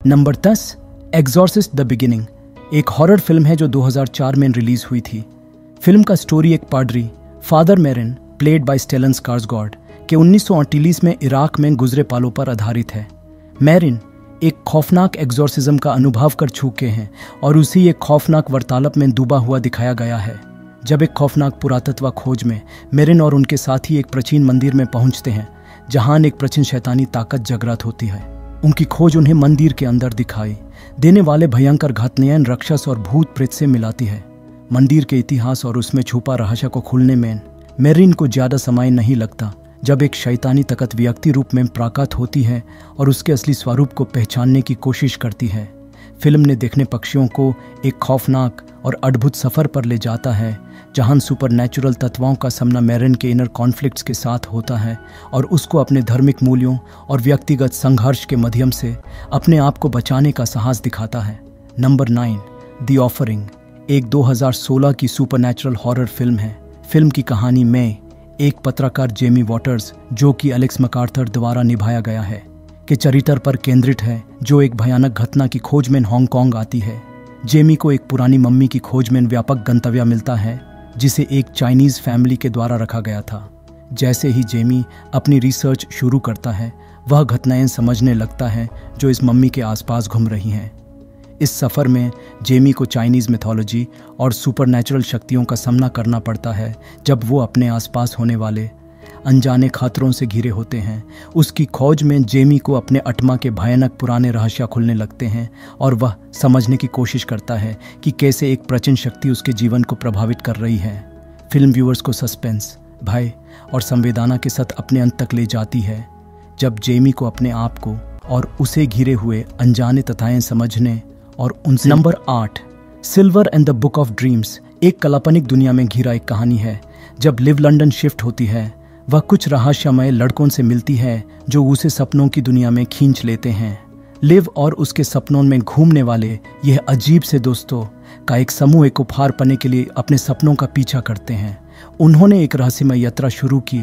Number 10, Exorcist the beginning एक horror film है जो 2004 में रिलीज हुई थी। फिल्म का स्टोरी एक पादरी father Merrin played by Stellan Skarsgard के 1938 में इराक में गुजरे पालों पर आधारित है। मेरिन एक खौफनाक एग्जॉर्सिज्म का अनुभव कर चुके हैं और उसी एक खौफनाक वार्तालाप में डूबा हुआ दिखाया गया है। जब एक खौफनाक पुरातत्व खोज में मेरिन और उनके साथी एक प्राचीन मंदिर में पहुंचते हैं जहां एक प्राचीन शैतानी ताकत जागृत होती है। उनकी खोज उन्हें मंदिर के अंदर दिखाई देने वाले भयंकर घातनयन राक्षस और भूत प्रेत से मिलाती है। मंदिर के इतिहास और उसमें छुपा रहस्य को खोलने में मेरिन को ज्यादा समय नहीं लगता जब एक शैतानी ताकत व्यक्ति रूप में प्रकट होती है और उसके असली स्वरूप को पहचानने की कोशिश करती है। फिल्म ने देखने पक्षियों को एक खौफनाक और अद्भुत सफर पर ले जाता है जहां सुपरनैचुरल तत्वों का सामना मेरिन के इनर कॉन्फ्लिक्ट्स के साथ होता है और उसको अपने धार्मिक मूल्यों और व्यक्तिगत संघर्ष के माध्यम से अपने आप को बचाने का साहस दिखाता है। नंबर 9, द ऑफरिंग एक 2016 की सुपरनैचुरल हॉरर फिल्म है। फिल्म की कहानी में एक पत्रकार जेमी वॉटर्स जो कि एलेक्स मैकार्थर द्वारा निभाया गया है के चरित्र पर केंद्रित है जो एक भयानक घटना की खोज में हांगकांग आती है। जेमी को एक पुरानी मम्मी की खोज में व्यापक गंतव्य मिलता है जिसे एक चाइनीज फैमिली के द्वारा रखा गया था। जैसे ही जेमी अपनी रिसर्च शुरू करता है वह घटनाएं समझने लगता है जो इस मम्मी के आसपास घूम रही हैं। इस सफ़र में जेमी को चाइनीज़ मिथोलॉजी और सुपरनैचुरल शक्तियों का सामना करना पड़ता है जब वो अपने आसपास होने वाले अनजाने खतरों से घिरे होते हैं। उसकी खोज में जेमी को अपने आत्मा के भयानक पुराने रहस्य खुलने लगते हैं और वह समझने की कोशिश करता है कि कैसे एक प्राचीन शक्ति उसके जीवन को प्रभावित कर रही है। फिल्म व्यूअर्स को सस्पेंस, भय और संवेदना के साथ अपने अंत तक ले जाती है जब जेमी को अपने आप को और उसे घिरे हुए अनजाने तथ्यों समझने और उनसे। Number 8, silver and the book of dreams एक काल्पनिक दुनिया में घिरा एक कहानी है। जब लिव लंदन शिफ्ट होती है वह कुछ रहस्यमय लड़कों से मिलती है जो उसे सपनों की दुनिया में खींच लेते हैं। लिव और उसके सपनों में घूमने वाले यह अजीब से दोस्तों का एक समूह एक उपहार पाने के लिए अपने सपनों का पीछा करते हैं। उन्होंने एक रहस्यमय यात्रा शुरू की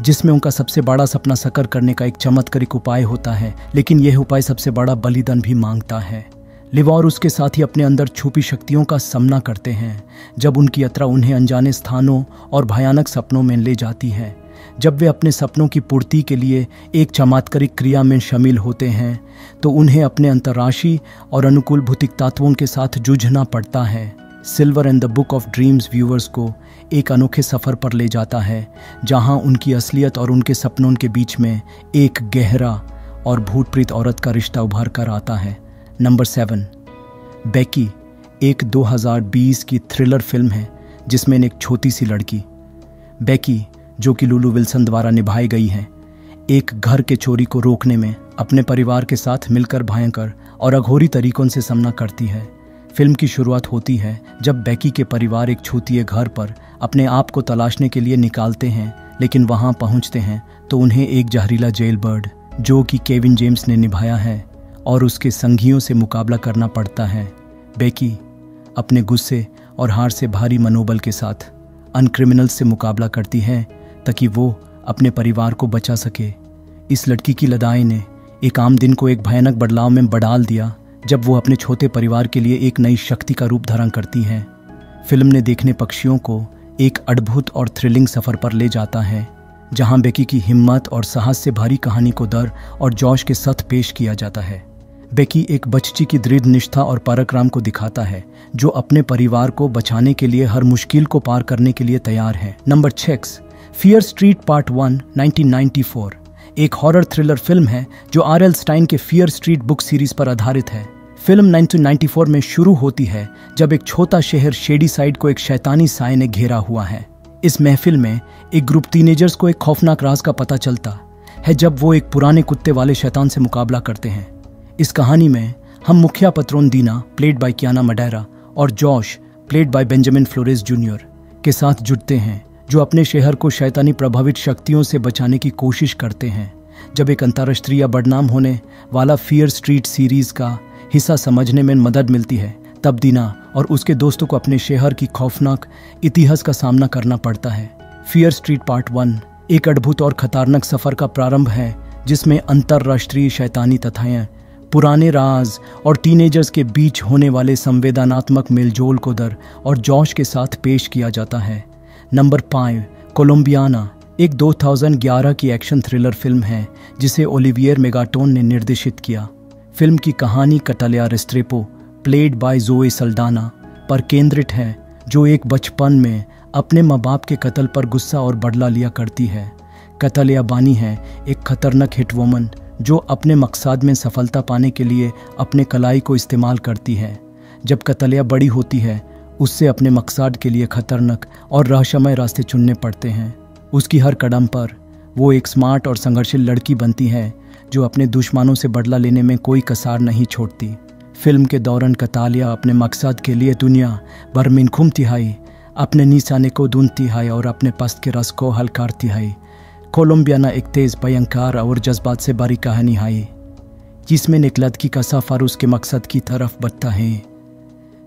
जिसमें उनका सबसे बड़ा सपना साकार करने का एक चमत्कारिक उपाय होता है, लेकिन यह उपाय सबसे बड़ा बलिदान भी मांगता है। लिव और उसके साथी अपने अंदर छुपी शक्तियों का सामना करते हैं जब उनकी यात्रा उन्हें अनजाने स्थानों और भयानक सपनों में ले जाती है। जब वे अपने सपनों की पूर्ति के लिए एक चमत्कारिक क्रिया में शामिल होते हैं तो उन्हें अपने अंतर्राशि और अनुकूल भौतिक तत्वों के साथ जूझना पड़ता है। Silver and the book of dreams viewers को एक अनोखे सफ़र पर ले जाता है जहां उनकी असलियत और उनके सपनों के बीच में एक गहरा और भूत-प्रेत औरत का रिश्ता उभर कर आता है। नंबर 7, बेकी एक 2020 की थ्रिलर फिल्म है जिसमें एक छोटी सी लड़की बेकी जो कि लुलू विल्सन द्वारा निभाई गई है एक घर के चोरी को रोकने में अपने परिवार के साथ मिलकर भयंकर और अघोरी तरीकों से सामना करती है। फिल्म की शुरुआत होती है जब बेकी के परिवार एक छूतिए घर पर अपने आप को तलाशने के लिए निकालते हैं, लेकिन वहां पहुंचते हैं तो उन्हें एक जहरीला जेल बर्ड जो कि केविन जेम्स ने निभाया है और उसके संगियों से मुकाबला करना पड़ता है। बेकी अपने गुस्से और हार से भारी मनोबल के साथ अन क्रिमिनल्स से मुकाबला करती है ताकि वो अपने परिवार को बचा सके। इस लड़की की लड़ाई ने एक आम दिन को एक भयानक बदलाव में बदल दिया जब वो अपने छोटे परिवार के लिए एक नई शक्ति का रूप धारण करती है। फिल्म ने देखने पक्षियों को एक अद्भुत और थ्रिलिंग सफ़र पर ले जाता है जहां बेकी की हिम्मत और साहस से भारी कहानी को डर और जोश के साथ पेश किया जाता है। बेकी एक बच्ची की दृढ़ निष्ठा और पराक्रम को दिखाता है जो अपने परिवार को बचाने के लिए हर मुश्किल को पार करने के लिए तैयार है। नंबर 6, फियर स्ट्रीट पार्ट 1 1994 एक हॉरर थ्रिलर फिल्म है जो R.L. स्टाइन के फियर स्ट्रीट बुक सीरीज पर आधारित है। फिल्म 1994 में शुरू होती है जब एक छोटा शहर शेडी साइड को एक शैतानी साए ने घेरा हुआ है। इस महफिल में एक ग्रुप टीनेजर्स को एक खौफनाक राज का पता चलता है जब वो एक पुराने कुत्ते वाले शैतान से मुकाबला करते हैं। इस कहानी में हम मुखिया पत्रोन दीना प्लेड बाय कियाना मडेरा और Josh played by Benjamin Flores junior के साथ जुड़ते हैं जो अपने शहर को शैतानी प्रभावित शक्तियों से बचाने की कोशिश करते हैं। जब एक अंतर्राष्ट्रीय बदनाम होने वाला फियर स्ट्रीट सीरीज का हिस्सा समझने में मदद मिलती है तब दीना और उसके दोस्तों को अपने शहर की खौफनाक इतिहास का सामना करना पड़ता है। फियर स्ट्रीट पार्ट 1 एक अद्भुत और खतरनाक सफर का प्रारंभ है जिसमें अंतर्राष्ट्रीय शैतानी तथ्य पुराने राज और टीनेजर्स के बीच होने वाले संवेदनात्मक मेलजोल को दर और जोश के साथ पेश किया जाता है। नंबर 5, कोलंबियाना एक 2011 की एक्शन थ्रिलर फिल्म है जिसे ओलिवियर मेगाटोन ने निर्देशित किया। फिल्म की कहानी कटालिया रेस्ट्रेपो प्लेड बाय जोए सल्डाना पर केंद्रित है, जो एक बचपन में अपने माँ बाप के कत्ल पर गुस्सा और बदला लिया करती है। कटालिया बानी है एक खतरनाक हिट वुमन जो अपने मकसद में सफलता पाने के लिए अपने कलाई को इस्तेमाल करती है। जब कटालिया बड़ी होती है, उससे अपने मकसद के लिए खतरनाक और रहस्यमय रास्ते चुनने पड़ते हैं। उसकी हर कदम पर वो एक स्मार्ट और संघर्षशील लड़की बनती है जो अपने दुश्मनों से बदला लेने में कोई कसर नहीं छोड़ती। फिल्म के दौरान कटालिया अपने मकसद के लिए दुनिया भर में घूमती है, अपने निशाने को ढूंढती है और अपने पस्त के रस को हल करती है। कोलंबियाना एक तेज, भयंकर और जज्बात से भरी कहानी है जिसमें एक लड़की का सफर उसके मकसद की तरफ बढ़ता है।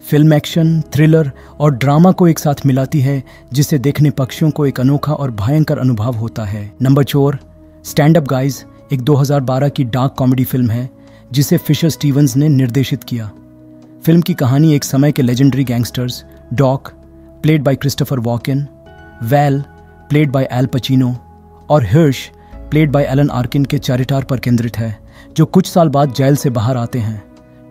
फिल्म एक्शन, थ्रिलर और ड्रामा को एक साथ मिलाती है, जिसे देखने पक्षियों को एक अनोखा और भयंकर अनुभव होता है। नंबर 4, स्टैंड अप गाइज एक 2012 की डार्क कॉमेडी फिल्म है जिसे फिशर स्टीवंस ने निर्देशित किया। फिल्म की कहानी एक समय के legendary gangsters Doc played by Christopher Walken, Val played by Al Pacino और Hirsch played by Alan Arkin के चरित्र पर केंद्रित है, जो कुछ साल बाद जेल से बाहर आते हैं।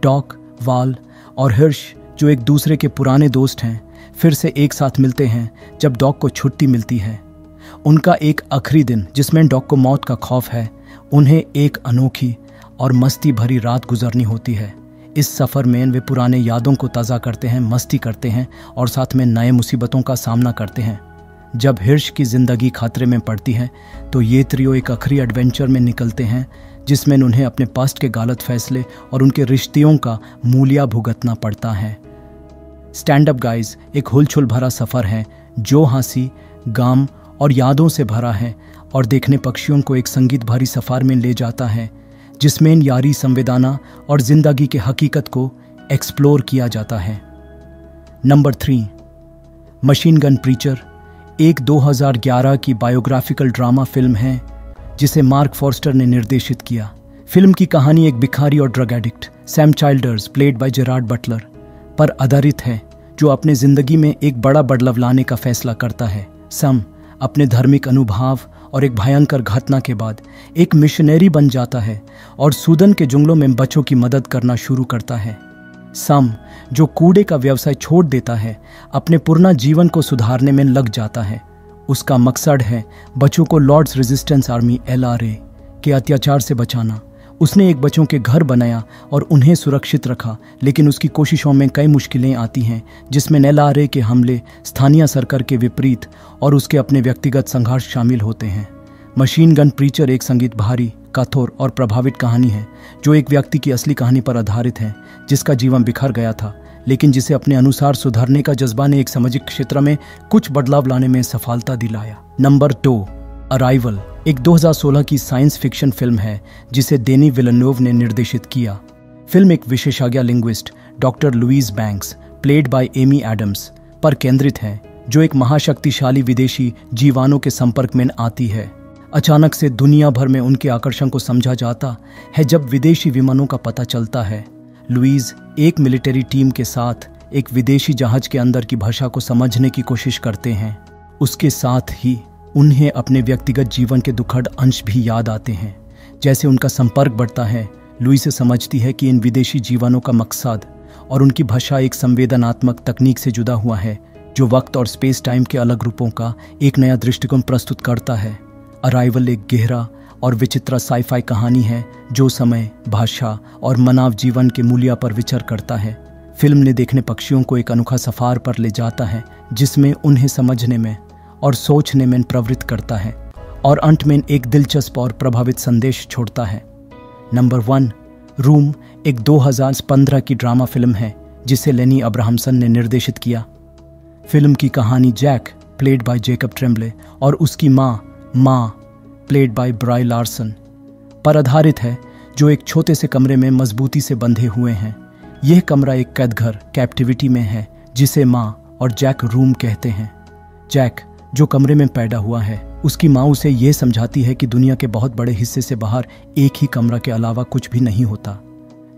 डॉक, वाल और हिर्श, जो एक दूसरे के पुराने दोस्त हैं, फिर से एक साथ मिलते हैं जब डॉक को छुट्टी मिलती है। उनका एक आखिरी दिन जिसमें डॉक को मौत का खौफ है, उन्हें एक अनोखी और मस्ती भरी रात गुजरनी होती है। इस सफ़र में वे पुराने यादों को ताज़ा करते हैं, मस्ती करते हैं और साथ में नए मुसीबतों का सामना करते हैं। जब हिर्श की ज़िंदगी खतरे में पड़ती है तो ये त्रियो एक आखिरी एडवेंचर में निकलते हैं जिसमें उन्हें अपने पास्ट के गलत फैसले और उनके रिश्तों का मूल्य भुगतना पड़ता है। स्टैंड अप गाइज एक हुलचुल भरा सफ़र है जो हंसी, गम और यादों से भरा है और देखने पक्षियों को एक संगीत भरी सफ़र में ले जाता है जिसमें यारी, संवेदना और ज़िंदगी के हकीकत को एक्सप्लोर किया जाता है। नंबर 3, मशीन गन प्रीचर एक 2011 की बायोग्राफिकल ड्रामा फिल्म है जिसे मार्क फॉर्स्टर ने निर्देशित किया। फिल्म की कहानी एक भिखारी और drug addict Sam Childers played by Gerard Butler पर आधारित है, जो अपने ज़िंदगी में एक बड़ा बदलाव लाने का फैसला करता है। सैम अपने धार्मिक अनुभव और एक भयंकर घटना के बाद एक मिशनरी बन जाता है और सूदन के जंगलों में बच्चों की मदद करना शुरू करता है। सम, जो कूड़े का व्यवसाय छोड़ देता है, अपने पुराना जीवन को सुधारने में लग जाता है। उसका मकसद है बच्चों को लॉर्ड्स रेजिस्टेंस आर्मी LRA के अत्याचार से बचाना। उसने एक बच्चों के घर बनाया और उन्हें सुरक्षित रखा, लेकिन उसकी कोशिशों में कई मुश्किलें आती हैं जिसमें LRA के हमले, स्थानीय सरकार के विपरीत और उसके अपने व्यक्तिगत संघर्ष शामिल होते हैं। मशीन गन प्रीचर एक संगीत भारी, कठोर और प्रभावित कहानी है जो एक व्यक्ति की असली कहानी पर आधारित है जिसका जीवन बिखर गया था, लेकिन जिसे अपने अनुसार सुधारने का जज्बा ने एक सामाजिक क्षेत्र में कुछ बदलाव लाने में सफलता दिलाया। नंबर 2, अराइवल एक 2016 की साइंस फिक्शन फिल्म है जिसे डेनी विलेन्योव ने निर्देशित किया। फिल्म एक विशेषज्ञ linguist doctor Louise Banks played by Amy Adams पर केंद्रित है, जो एक महाशक्तिशाली विदेशी जीवाणु के संपर्क में आती है। अचानक से दुनिया भर में उनके आकर्षण को समझा जाता है जब विदेशी विमानों का पता चलता है। लुईस एक मिलिट्री टीम के साथ एक विदेशी जहाज के अंदर की भाषा को समझने की कोशिश करते हैं। उसके साथ ही उन्हें अपने व्यक्तिगत जीवन के दुखद अंश भी याद आते हैं। जैसे उनका संपर्क बढ़ता है, लुईस समझती है कि इन विदेशी जीवाणुओं का मकसद और उनकी भाषा एक संवेदनात्मक तकनीक से जुड़ा हुआ है जो वक्त और स्पेस टाइम के अलग रूपों का एक नया दृष्टिकोण प्रस्तुत करता है। अराइवल एक गहरा और विचित्र साइफाई कहानी है जो समय, भाषा और मानव जीवन के मूल्य पर विचार करता है। फिल्म ने देखने पक्षियों को एक अनोखा सफर पर ले जाता है जिसमें उन्हें समझने में और सोचने में प्रवृत्त करता है और अंत में एक दिलचस्प और प्रभावित संदेश छोड़ता है। नंबर 1, रूम एक 2015 की ड्रामा फिल्म है जिसे लेनी अब्राहमसन ने निर्देशित किया। फिल्म की कहानी जैक प्लेड बाय जेकब ट्रेम्बले और उसकी माँ प्लेड बाय ब्राई लार्सन पर आधारित है, जो एक छोटे से कमरे में मजबूती से बंधे हुए हैं। यह कमरा एक कैद घर कैप्टिविटी में है जिसे माँ और जैक रूम कहते हैं। जैक जो कमरे में पैदा हुआ है, उसकी माँ उसे यह समझाती है कि दुनिया के बहुत बड़े हिस्से से बाहर एक ही कमरा के अलावा कुछ भी नहीं होता।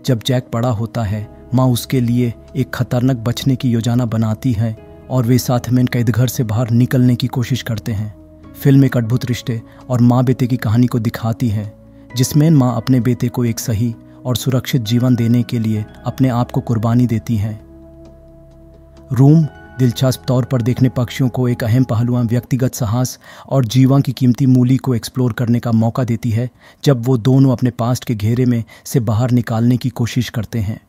जब जैक बड़ा होता है, माँ उसके लिए एक खतरनाक बचने की योजना बनाती है और वे साथ में कैद घर से बाहर निकलने की कोशिश करते हैं। फिल्म एक अद्भुत रिश्ते और माँ बेटे की कहानी को दिखाती है, जिसमें माँ अपने बेटे को एक सही और सुरक्षित जीवन देने के लिए अपने आप को कुर्बानी देती हैं। रूम दिलचस्प तौर पर देखने पक्षियों को एक अहम पहलुओं व्यक्तिगत साहस और जीवन की कीमती मूल्य को एक्सप्लोर करने का मौका देती है, जब वो दोनों अपने पास्ट के घेरे में से बाहर निकालने की कोशिश करते हैं।